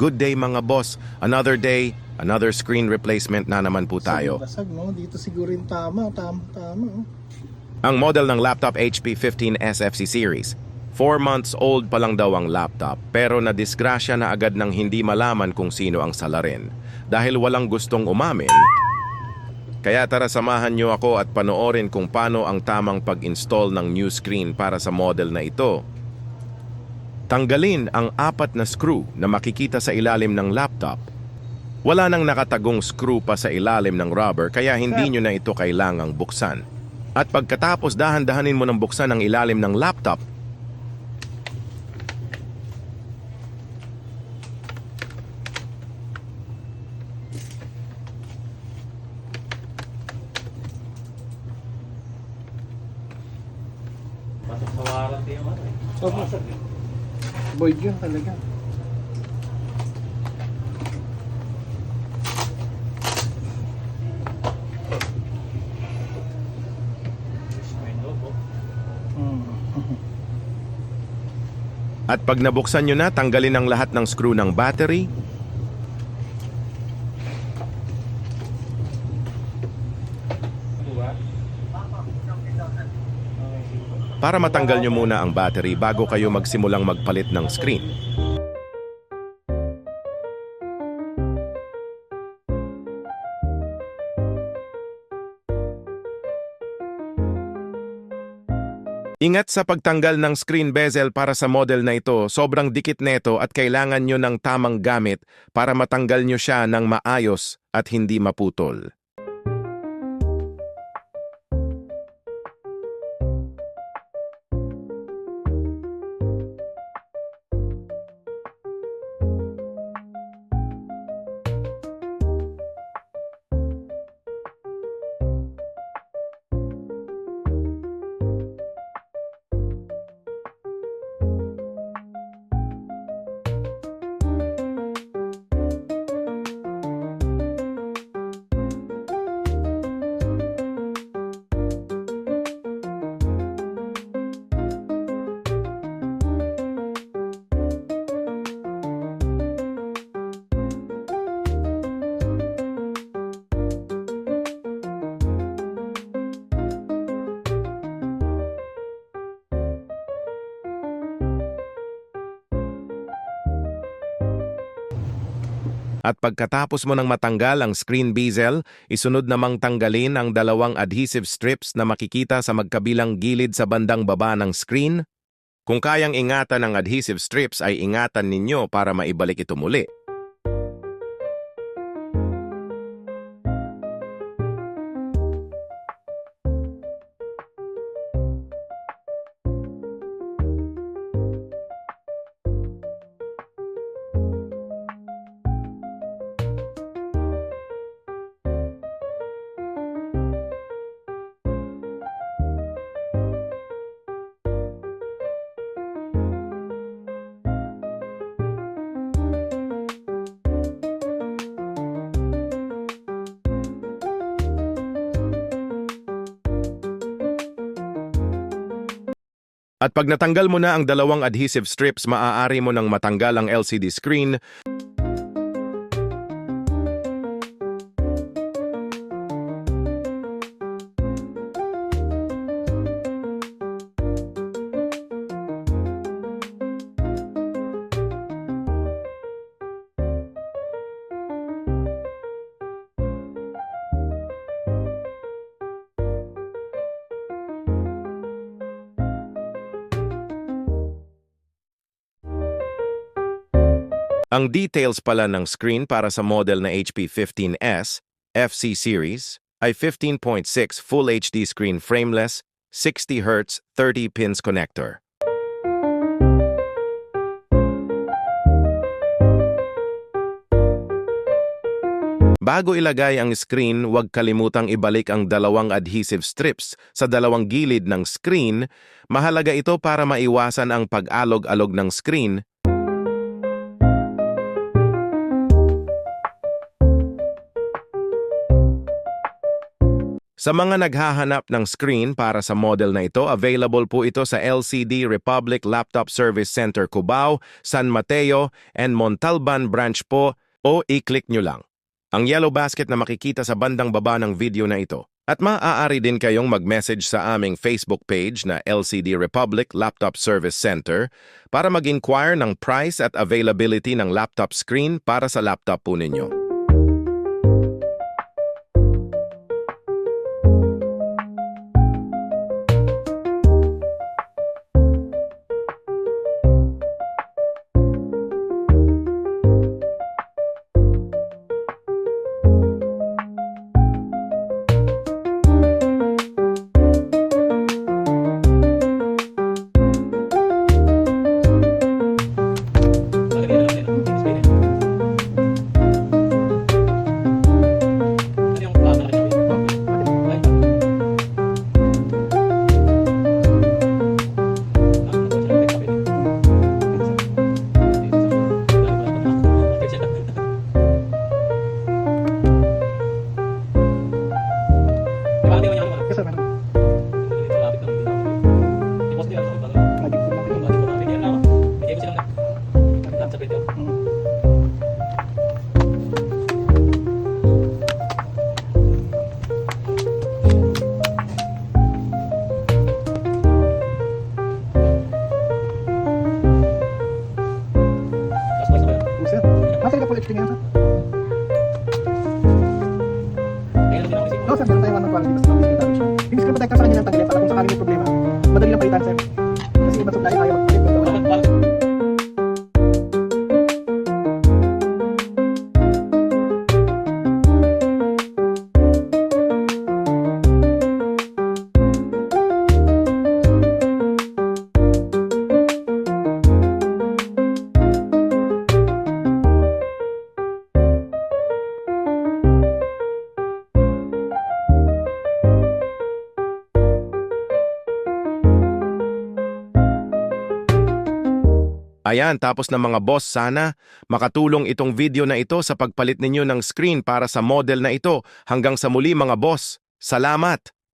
Good day mga boss. Another day, another screen replacement na naman po tayo. Basag, no? Dito siguro yung tama. Oh. Ang model ng laptop HP 15S FC series. 4 months old pa lang daw ang laptop pero nadisgrasya na agad ng hindi malaman kung sino ang salarin. Dahil walang gustong umamin, kaya tara samahan niyo ako at panoorin kung paano ang tamang pag-install ng new screen para sa model na ito. Tanggalin ang 4 na screw na makikita sa ilalim ng laptop. Wala nang nakatagong screw pa sa ilalim ng rubber kaya hindi nyo na ito kailangang buksan. At pagkatapos dahan-dahanin mo ng buksan ang ilalim ng laptop. Pasok sa warranty yung ano eh. Opo. Void yun talaga. At pag nabuksan nyo na, tanggalin ang lahat ng screw ng battery. Para matanggal nyo muna ang battery bago kayo magsimulang magpalit ng screen. Ingat sa pagtanggal ng screen bezel para sa model na ito, sobrang dikit neto at kailangan nyo ng tamang gamit para matanggal nyo siya ng maayos at hindi maputol. At pagkatapos mo ng matanggal ang screen bezel, isunod namang tanggalin ang 2 adhesive strips na makikita sa magkabilang gilid sa bandang baba ng screen. Kung kayang ingatan ang adhesive strips ay ingatan ninyo para maibalik ito muli. At pag natanggal mo na ang 2 adhesive strips, maaari mo nang matanggal ang LCD screen. Ang details pala ng screen para sa model na HP 15S FC series ay 15.6 Full HD screen frameless, 60Hz, 30 pins connector. Bago ilagay ang screen, huwag kalimutang ibalik ang 2 adhesive strips sa 2 gilid ng screen. Mahalaga ito para maiwasan ang pag-alog-alog ng screen. Sa mga naghahanap ng screen para sa model na ito, available po ito sa LCD Republic Laptop Service Center Cubao, San Mateo, and Montalban branch po o i-click nyo lang ang yellow basket na makikita sa bandang baba ng video na ito. At maaari din kayong mag-message sa aming Facebook page na LCD Republic Laptop Service Center para mag-inquire ng price at availability ng laptop screen para sa laptop po ninyo. Yes, sir, meron. Lagi po lang yun. Sir, nasa ka po HP ngayon, sir? Oo, sir, meron tayong one quality basta ng damage. Yung screen protector sa kanya ng tagilid para kung sakaling may problema, madali lang palitan, sir. Kasi iba supply kaya magpalit. Ayan, tapos na mga boss, sana makatulong itong video na ito sa pagpalit ninyo ng screen para sa model na ito. Hanggang sa muli mga boss, salamat!